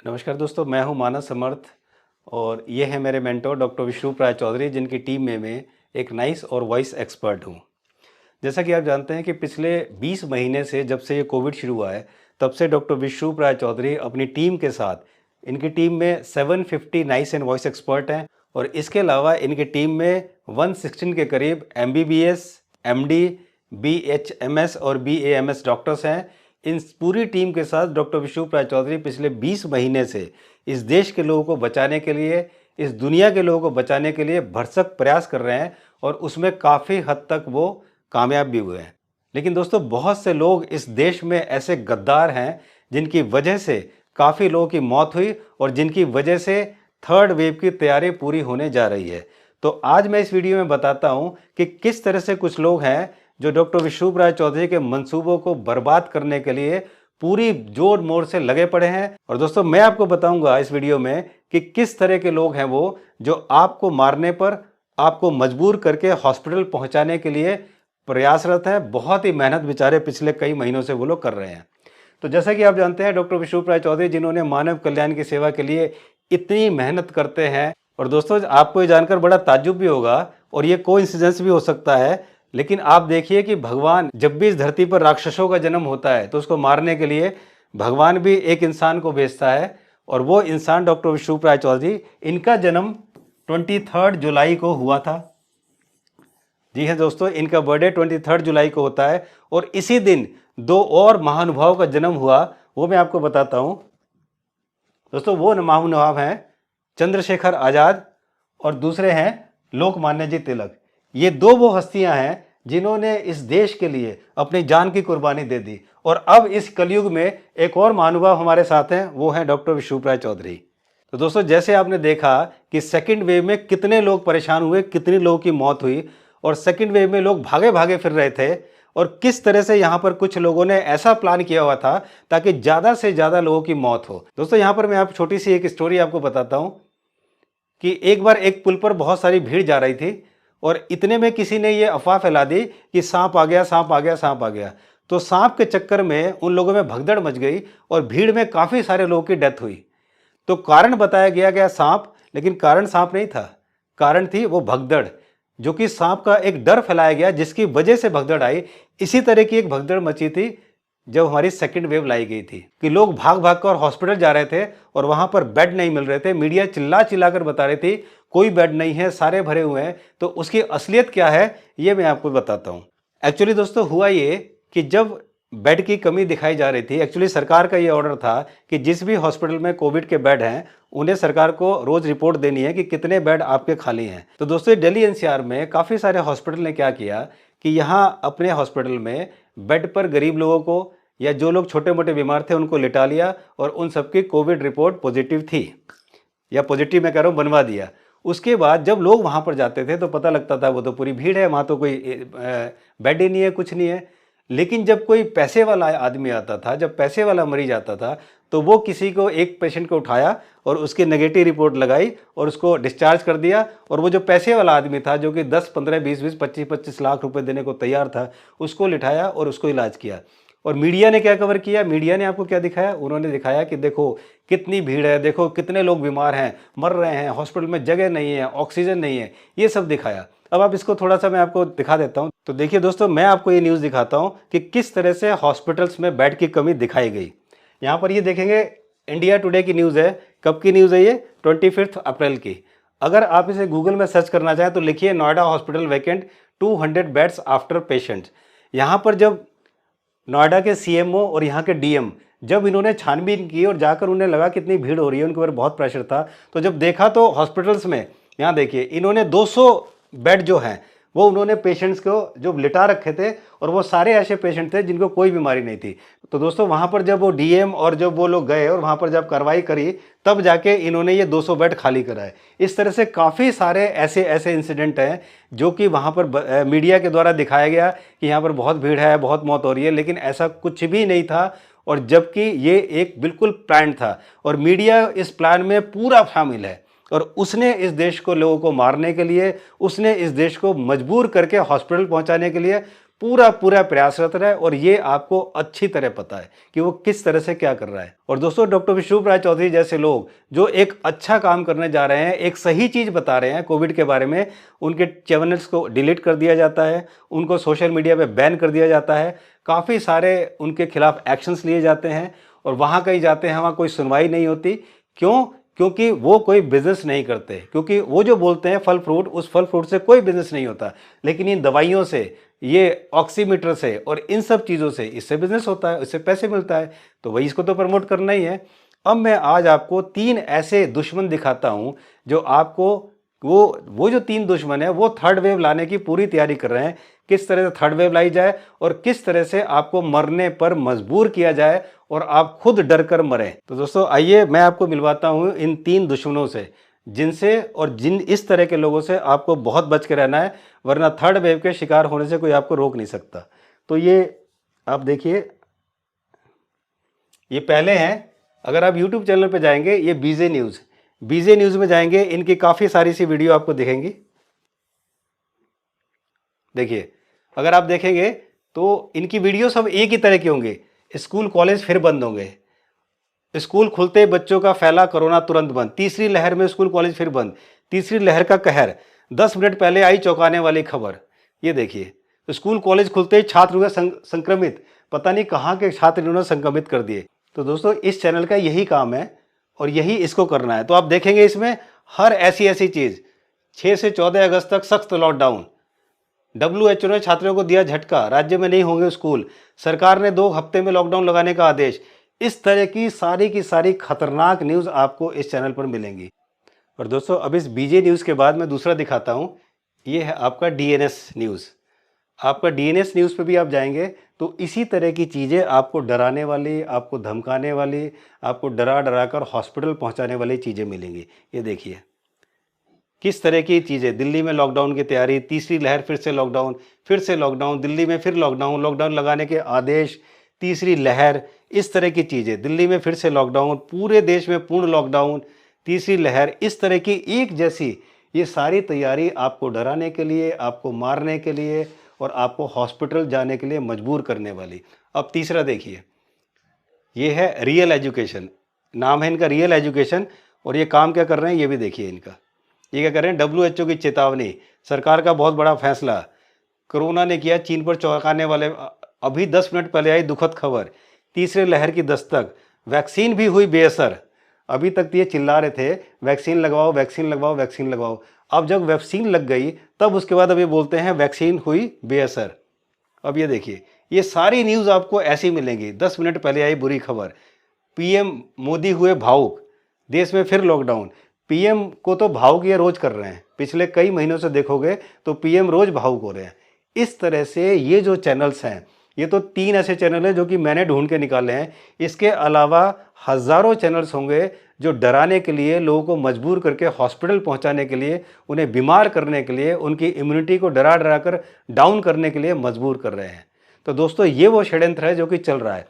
नमस्कार दोस्तों, मैं हूं मानस समर्थ और ये है मेरे मेंटोर डॉक्टर विष्णु राय चौधरी, जिनकी टीम में मैं एक नाइस और वॉइस एक्सपर्ट हूं। जैसा कि आप जानते हैं कि पिछले 20 महीने से जब से ये कोविड शुरू हुआ है, तब से डॉक्टर विष्णु राय चौधरी अपनी टीम के साथ, इनकी टीम में 750 नाइस एंड वॉइस एक्सपर्ट हैं और इसके अलावा इनकी टीम में 116 के करीब MBBS, MD, BHMS और BAMS डॉक्टर्स हैं। इन पूरी टीम के साथ डॉक्टर विष्णु राय चौधरी पिछले 20 महीने से इस देश के लोगों को बचाने के लिए, इस दुनिया के लोगों को बचाने के लिए भरसक प्रयास कर रहे हैं और उसमें काफ़ी हद तक वो कामयाब भी हुए हैं। लेकिन दोस्तों, बहुत से लोग इस देश में ऐसे गद्दार हैं जिनकी वजह से काफ़ी लोगों की मौत हुई और जिनकी वजह से थर्ड वेव की तैयारी पूरी होने जा रही है। तो आज मैं इस वीडियो में बताता हूं कि किस तरह से कुछ लोग हैं जो डॉक्टर विष्णु राय चौधरी के मंसूबों को बर्बाद करने के लिए पूरी जोर मोर से लगे पड़े हैं। और दोस्तों, मैं आपको बताऊंगा इस वीडियो में कि किस तरह के लोग हैं वो जो आपको मारने पर, आपको मजबूर करके हॉस्पिटल पहुंचाने के लिए प्रयासरत हैं। बहुत ही मेहनत बेचारे पिछले कई महीनों से वो लोग कर रहे हैं। तो जैसा कि आप जानते हैं, डॉक्टर विष्णु राय चौधरी जिन्होंने मानव कल्याण की सेवा के लिए इतनी मेहनत करते हैं। और दोस्तों, आपको ये जानकर बड़ा ताज्जुब भी होगा और ये कोइंसिडेंस भी हो सकता है, लेकिन आप देखिए कि भगवान जब भी इस धरती पर राक्षसों का जन्म होता है तो उसको मारने के लिए भगवान भी एक इंसान को भेजता है और वो इंसान डॉक्टर विष्णु राय चौधरी। इनका जन्म 23 जुलाई को हुआ था। जी हाँ दोस्तों, इनका बर्थडे 23 जुलाई को होता है और इसी दिन दो और महानुभाव का जन्म हुआ, वो मैं आपको बताता हूँ। दोस्तों, वो महानुभाव हैं चंद्रशेखर आज़ाद और दूसरे हैं लोकमान्य जी तिलक। ये दो वो हस्तियां हैं जिन्होंने इस देश के लिए अपनी जान की कुर्बानी दे दी। और अब इस कलयुग में एक और महानुभाव हमारे साथ हैं, वो हैं डॉक्टर विष्णु राय चौधरी। तो दोस्तों, जैसे आपने देखा कि सेकंड वेव में कितने लोग परेशान हुए, कितने लोगों की मौत हुई और सेकंड वेव में लोग भागे भागे फिर रहे थे और किस तरह से यहाँ पर कुछ लोगों ने ऐसा प्लान किया हुआ था ताकि ज़्यादा से ज़्यादा लोगों की मौत हो। दोस्तों, यहाँ पर मैं आप छोटी सी एक स्टोरी आपको बताता हूँ कि एक बार एक पुल पर बहुत सारी भीड़ जा रही थी और इतने में किसी ने ये अफवाह फैला दी कि सांप आ गया, सांप आ गया, सांप आ गया। तो सांप के चक्कर में उन लोगों में भगदड़ मच गई और भीड़ में काफ़ी सारे लोगों की डेथ हुई। तो कारण बताया गया सांप, लेकिन कारण सांप नहीं था, कारण थी वो भगदड़, जो कि सांप का एक डर फैलाया गया जिसकी वजह से भगदड़ आई। इसी तरह की एक भगदड़ मची थी जब हमारी सेकंड वेव लाई गई थी कि लोग भाग भाग कर हॉस्पिटल जा रहे थे और वहां पर बेड नहीं मिल रहे थे। मीडिया चिल्ला चिल्ला कर बता रही थी कोई बेड नहीं है, सारे भरे हुए हैं। तो उसकी असलियत क्या है ये मैं आपको बताता हूं। एक्चुअली दोस्तों, हुआ ये कि जब बेड की कमी दिखाई जा रही थी, एक्चुअली सरकार का ये ऑर्डर था कि जिस भी हॉस्पिटल में कोविड के बेड हैं उन्हें सरकार को रोज रिपोर्ट देनी है कि कितने बेड आपके खाली हैं। तो दोस्तों, दिल्ली NCR में काफ़ी सारे हॉस्पिटल ने क्या किया कि यहाँ अपने हॉस्पिटल में बेड पर गरीब लोगों को या जो लोग छोटे मोटे बीमार थे उनको लिटा लिया और उन सबकी कोविड रिपोर्ट पॉजिटिव थी, या पॉजिटिव मैं कह रहा हूँ, बनवा दिया। उसके बाद जब लोग वहाँ पर जाते थे तो पता लगता था वो तो पूरी भीड़ है, वहाँ तो कोई बेड ही नहीं है, कुछ नहीं है। लेकिन जब कोई पैसे वाला आदमी आता था, जब पैसे वाला मरीज आता था, तो वो किसी को, एक पेशेंट को उठाया और उसकी नेगेटिव रिपोर्ट लगाई और उसको डिस्चार्ज कर दिया। और वो जो पैसे वाला आदमी था, जो कि 10, 15, 20, 25 लाख रुपए देने को तैयार था, उसको लिटाया और उसको इलाज किया। और मीडिया ने क्या कवर किया? मीडिया ने आपको क्या दिखाया? उन्होंने दिखाया कि देखो कितनी भीड़ है, देखो कितने लोग बीमार हैं, मर रहे हैं, हॉस्पिटल में जगह नहीं है, ऑक्सीजन नहीं है, ये सब दिखाया। अब आप इसको थोड़ा सा मैं आपको दिखा देता हूं। तो देखिए दोस्तों, मैं आपको ये न्यूज़ दिखाता हूं कि किस तरह से हॉस्पिटल्स में बेड की कमी दिखाई गई। यहाँ पर ये देखेंगे, इंडिया टुडे की न्यूज़ है। कब की न्यूज़ है ये? 25 अप्रैल की। अगर आप इसे गूगल में सर्च करना चाहें तो लिखिए Noida hospital vacant 200 beds after patient. यहाँ पर जब नोएडा के CMO और यहाँ के DM, जब इन्होंने छानबीन की और जाकर उन्हें लगा कितनी भीड़ हो रही है, उनके ऊपर बहुत प्रेशर था, तो जब देखा तो हॉस्पिटल्स में, यहाँ देखिए, इन्होंने 200 बेड जो हैं वो उन्होंने पेशेंट्स को जो लिटा रखे थे और वो सारे ऐसे पेशेंट थे जिनको कोई बीमारी नहीं थी। तो दोस्तों, वहाँ पर जब वो DM और जब वो लोग गए और वहाँ पर जब कार्रवाई करी, तब जाके इन्होंने ये 200 बेड खाली कराए। इस तरह से काफ़ी सारे ऐसे इंसिडेंट हैं जो कि वहाँ पर मीडिया के द्वारा दिखाया गया कि यहाँ पर बहुत भीड़ है, बहुत मौत हो रही है, लेकिन ऐसा कुछ भी नहीं था। और जबकि ये एक बिल्कुल प्लान था और मीडिया इस प्लान में पूरा शामिल है और उसने इस देश को, लोगों को मारने के लिए, उसने इस देश को मजबूर करके हॉस्पिटल पहुंचाने के लिए पूरा पूरा प्रयासरत रहे और ये आपको अच्छी तरह पता है कि वो किस तरह से क्या कर रहा है। और दोस्तों, डॉक्टर विश्वरूप राय चौधरी जैसे लोग जो एक अच्छा काम करने जा रहे हैं, एक सही चीज़ बता रहे हैं कोविड के बारे में, उनके चैनल्स को डिलीट कर दिया जाता है, उनको सोशल मीडिया पे बैन कर दिया जाता है, काफ़ी सारे उनके खिलाफ एक्शंस लिए जाते हैं और वहाँ कहीं जाते हैं, वहाँ कोई सुनवाई नहीं होती। क्यों? क्योंकि वो कोई बिजनेस नहीं करते, क्योंकि वो जो बोलते हैं फल फ्रूट, उस फल फ्रूट से कोई बिजनेस नहीं होता, लेकिन इन दवाइयों से, ये ऑक्सीमीटर से और इन सब चीज़ों से इससे बिजनेस होता है, इससे पैसे मिलता है, तो वही इसको तो प्रमोट करना ही है। अब मैं आज आपको 3 ऐसे दुश्मन दिखाता हूँ जो आपको वो जो 3 दुश्मन है वो थर्ड वेव लाने की पूरी तैयारी कर रहे हैं। किस तरह से थर्ड वेव लाई जाए और किस तरह से आपको मरने पर मजबूर किया जाए और आप खुद डर कर मरें। तो दोस्तों, आइए मैं आपको मिलवाता हूँ इन 3 दुश्मनों से, जिनसे और जिन इस तरह के लोगों से आपको बहुत बच के रहना है, वरना थर्ड वेव के शिकार होने से कोई आपको रोक नहीं सकता। तो ये आप देखिए, ये पहले हैं। अगर आप YouTube चैनल पे जाएंगे, ये बीजे न्यूज़ में जाएंगे, इनकी काफ़ी सारी सी वीडियो आपको दिखेंगी। देखिए, अगर आप देखेंगे तो इनकी वीडियो सब एक ही तरह के होंगे। स्कूल कॉलेज फिर बंद होंगे, स्कूल खुलते ही बच्चों का फैला कोरोना तुरंत बंद, तीसरी लहर में स्कूल कॉलेज फिर बंद, तीसरी लहर का कहर, 10 मिनट पहले आई चौंकाने वाली खबर। ये देखिए, स्कूल कॉलेज खुलते ही छात्र हुए संक्रमित, पता नहीं कहाँ के छात्र इन्होंने संक्रमित कर दिए। तो दोस्तों, इस चैनल का यही काम है और यही इसको करना है। तो आप देखेंगे इसमें हर ऐसी चीज़। 6 से 14 अगस्त तक सख्त लॉकडाउन, WHO ने छात्रों को दिया झटका, राज्य में नहीं होंगे स्कूल, सरकार ने 2 हफ्ते में लॉकडाउन लगाने का आदेश। इस तरह की सारी खतरनाक न्यूज़ आपको इस चैनल पर मिलेंगी। और दोस्तों, अब इस बीजे न्यूज़ के बाद मैं दूसरा दिखाता हूँ। ये है आपका DNS न्यूज़। आपका DNS न्यूज़ पे भी आप जाएंगे तो इसी तरह की चीज़ें आपको डराने वाली, आपको धमकाने वाली, आपको डरा कर हॉस्पिटल पहुँचाने वाली चीज़ें मिलेंगी। ये देखिए किस तरह की चीज़ें। दिल्ली में लॉकडाउन की तैयारी, तीसरी लहर, फिर से लॉकडाउन, दिल्ली में फिर लॉकडाउन लगाने के आदेश, तीसरी लहर, इस तरह की चीज़ें। दिल्ली में फिर से लॉकडाउन, पूरे देश में पूर्ण लॉकडाउन, तीसरी लहर, इस तरह की एक जैसी ये सारी तैयारी आपको डराने के लिए, आपको मारने के लिए और आपको हॉस्पिटल जाने के लिए मजबूर करने वाली। अब तीसरा देखिए, ये है रियल एजुकेशन, नाम है इनका रियल एजुकेशन। और ये काम क्या कर रहे हैं ये भी देखिए इनका। ये क्या कर रहे हैं? WHO की चेतावनी, सरकार का बहुत बड़ा फैसला, कोरोना ने किया चीन पर चौंकाने वाले। अभी 10 मिनट पहले आई दुखद खबर, तीसरे लहर की दस्तक, वैक्सीन भी हुई बेअसर। अभी तक तो ये चिल्ला रहे थे वैक्सीन लगवाओ, वैक्सीन लगवाओ, वैक्सीन लगवाओ। अब जब वैक्सीन लग गई तब उसके बाद अभी बोलते हैं वैक्सीन हुई बेअसर। अब ये देखिए, ये सारी न्यूज़ आपको ऐसी मिलेंगी। 10 मिनट पहले आई बुरी खबर, PM मोदी हुए भावुक, देश में फिर लॉकडाउन। PM को तो भावुक ये रोज कर रहे हैं, पिछले कई महीनों से देखोगे तो PM रोज भावुक हो रहे हैं। इस तरह से ये जो चैनल्स हैं, ये तो 3 ऐसे चैनल हैं जो कि मैंने ढूंढ के निकाले हैं। इसके अलावा हज़ारों चैनल्स होंगे जो डराने के लिए, लोगों को मजबूर करके हॉस्पिटल पहुंचाने के लिए, उन्हें बीमार करने के लिए, उनकी इम्यूनिटी को डरा कर डाउन करने के लिए मजबूर कर रहे हैं। तो दोस्तों, ये वो षड्यंत्र है जो कि चल रहा है।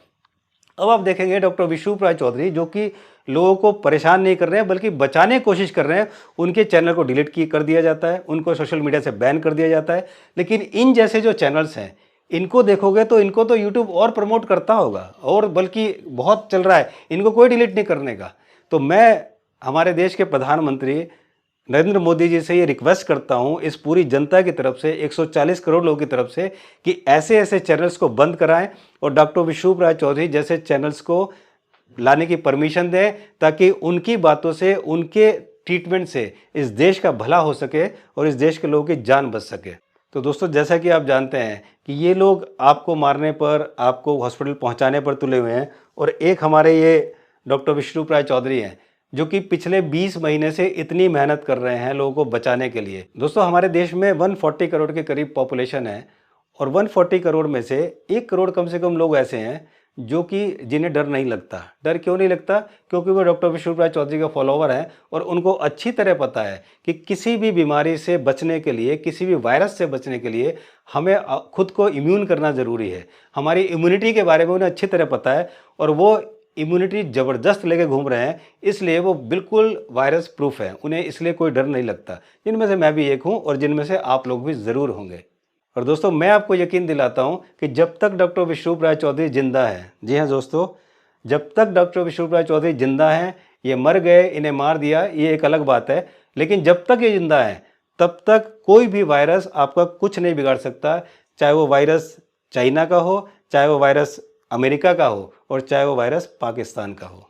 अब आप देखेंगे डॉक्टर विश्वरूप राय चौधरी, जो कि लोगों को परेशान नहीं कर रहे हैं बल्कि बचाने की कोशिश कर रहे हैं, उनके चैनल को डिलीट कर दिया जाता है, उनको सोशल मीडिया से बैन कर दिया जाता है। लेकिन इन जैसे जो चैनल्स हैं, इनको देखोगे तो इनको तो यूट्यूब और प्रमोट करता होगा, और बल्कि बहुत चल रहा है, इनको कोई डिलीट नहीं करने का। तो मैं हमारे देश के प्रधानमंत्री नरेंद्र मोदी जी से ये रिक्वेस्ट करता हूँ, इस पूरी जनता की तरफ से, 140 करोड़ लोगों की तरफ से, कि ऐसे ऐसे चैनल्स को बंद कराएं और डॉक्टर विश्वरूप राय चौधरी जैसे चैनल्स को लाने की परमिशन दें, ताकि उनकी बातों से, उनके ट्रीटमेंट से इस देश का भला हो सके और इस देश के लोगों की जान बच सके। तो दोस्तों, जैसा कि आप जानते हैं कि ये लोग आपको मारने पर, आपको हॉस्पिटल पहुंचाने पर तुले हुए हैं, और एक हमारे ये डॉक्टर विश्वरूप राय चौधरी हैं जो कि पिछले 20 महीने से इतनी मेहनत कर रहे हैं लोगों को बचाने के लिए। दोस्तों, हमारे देश में 140 करोड़ के करीब पॉपुलेशन है, और 140 करोड़ में से 1 करोड़ कम से कम लोग ऐसे हैं जो कि जिन्हें डर नहीं लगता। डर क्यों नहीं लगता? क्योंकि वो डॉक्टर विश्वरूप राय चौधरी का फॉलोवर हैं और उनको अच्छी तरह पता है कि किसी भी बीमारी से बचने के लिए, किसी भी वायरस से बचने के लिए हमें खुद को इम्यून करना ज़रूरी है। हमारी इम्यूनिटी के बारे में उन्हें अच्छी तरह पता है, और वो इम्यूनिटी ज़बरदस्त लेके घूम रहे हैं, इसलिए वो बिल्कुल वायरस प्रूफ है, उन्हें इसलिए कोई डर नहीं लगता। जिनमें से मैं भी एक हूँ और जिनमें से आप लोग भी ज़रूर होंगे। और दोस्तों मैं आपको यकीन दिलाता हूं कि जब तक डॉक्टर विश्वरूप राय चौधरी जिंदा है, जी हाँ दोस्तों, जब तक डॉक्टर विश्वरूप राय चौधरी जिंदा हैं, ये मर गए, इन्हें मार दिया, ये एक अलग बात है, लेकिन जब तक ये जिंदा है तब तक कोई भी वायरस आपका कुछ नहीं बिगाड़ सकता, चाहे वो वायरस चाइना का हो, चाहे वो वायरस अमेरिका का हो, और चाहे वो वायरस पाकिस्तान का हो।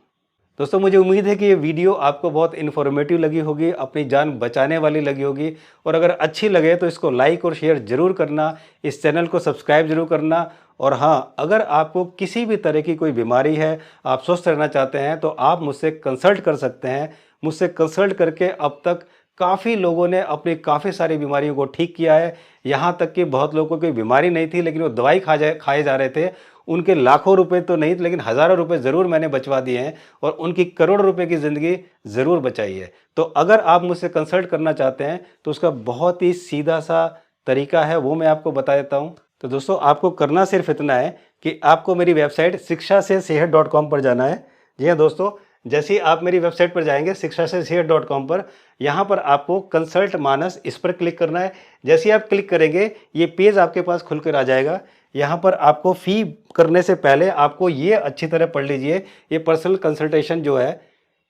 दोस्तों मुझे उम्मीद है कि ये वीडियो आपको बहुत इन्फॉर्मेटिव लगी होगी, अपनी जान बचाने वाली लगी होगी, और अगर अच्छी लगे तो इसको लाइक और शेयर ज़रूर करना, इस चैनल को सब्सक्राइब ज़रूर करना। और हाँ, अगर आपको किसी भी तरह की कोई बीमारी है, आप स्वस्थ रहना चाहते हैं, तो आप मुझसे कंसल्ट कर सकते हैं। मुझसे कंसल्ट करके अब तक काफ़ी लोगों ने अपनी काफ़ी सारी बीमारियों को ठीक किया है। यहाँ तक कि बहुत लोगों को कोई बीमारी नहीं थी, लेकिन वो दवाई खाए जा रहे थे, उनके लाखों रुपए तो नहीं, लेकिन हज़ारों रुपए ज़रूर मैंने बचवा दिए हैं, और उनकी करोड़ों रुपए की ज़िंदगी ज़रूर बचाई है। तो अगर आप मुझसे कंसल्ट करना चाहते हैं तो उसका बहुत ही सीधा सा तरीका है, वो मैं आपको बता देता हूँ। तो दोस्तों आपको करना सिर्फ इतना है कि आपको मेरी वेबसाइट shikshasesehat.com पर जाना है। जी हाँ दोस्तों, जैसे ही आप मेरी वेबसाइट पर जाएंगे shikshasesehat.com पर, यहाँ पर आपको कंसल्ट मानस, इस पर क्लिक करना है। जैसे ही आप क्लिक करेंगे ये पेज आपके पास खुलकर आ जाएगा। यहाँ पर आपको फ़ी करने से पहले आपको ये अच्छी तरह पढ़ लीजिए, ये पर्सनल कंसल्टेशन जो है,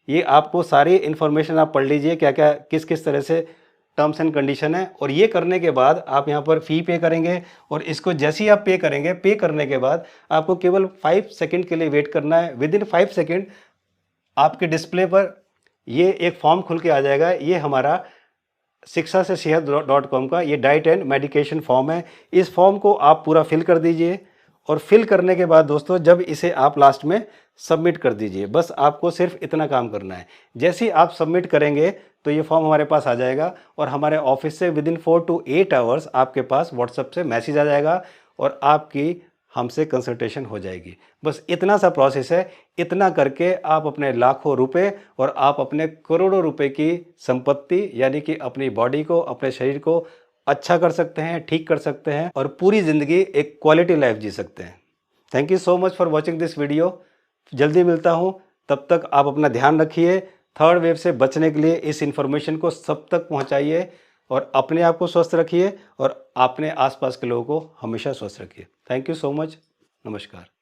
ये आपको सारी इन्फॉर्मेशन आप पढ़ लीजिए, क्या क्या किस किस तरह से टर्म्स एंड कंडीशन है। और ये करने के बाद आप यहाँ पर फ़ी पे करेंगे, और इसको जैसे ही आप पे करेंगे, पे करने के बाद आपको केवल 5 सेकंड के लिए वेट करना है। विद इन 5 सेकंड आपके डिस्प्ले पर ये एक फॉर्म खुल के आ जाएगा। ये हमारा shikshasesehat.com का ये डाइट एंड मेडिकेशन फॉर्म है। इस फॉर्म को आप पूरा फिल कर दीजिए, और फिल करने के बाद दोस्तों जब इसे आप लास्ट में सबमिट कर दीजिए। बस आपको सिर्फ इतना काम करना है। जैसे ही आप सबमिट करेंगे तो ये फॉर्म हमारे पास आ जाएगा, और हमारे ऑफिस से विद इन 4 to 8 आवर्स आपके पास व्हाट्सएप से मैसेज आ जाएगा, और आपकी हमसे कंसल्टेशन हो जाएगी। बस इतना सा प्रोसेस है। इतना करके आप अपने लाखों रुपए और आप अपने करोड़ों रुपए की संपत्ति, यानी कि अपनी बॉडी को, अपने शरीर को अच्छा कर सकते हैं, ठीक कर सकते हैं, और पूरी ज़िंदगी एक क्वालिटी लाइफ जी सकते हैं। Thank you so much for watching this video. जल्दी मिलता हूँ, तब तक आप अपना ध्यान रखिए। थर्ड वेव से बचने के लिए इस इन्फॉर्मेशन को सब तक पहुँचाइए, और अपने आप को स्वस्थ रखिए, और अपने आसपास के लोगों को हमेशा स्वस्थ रखिए। Thank you so much. नमस्कार।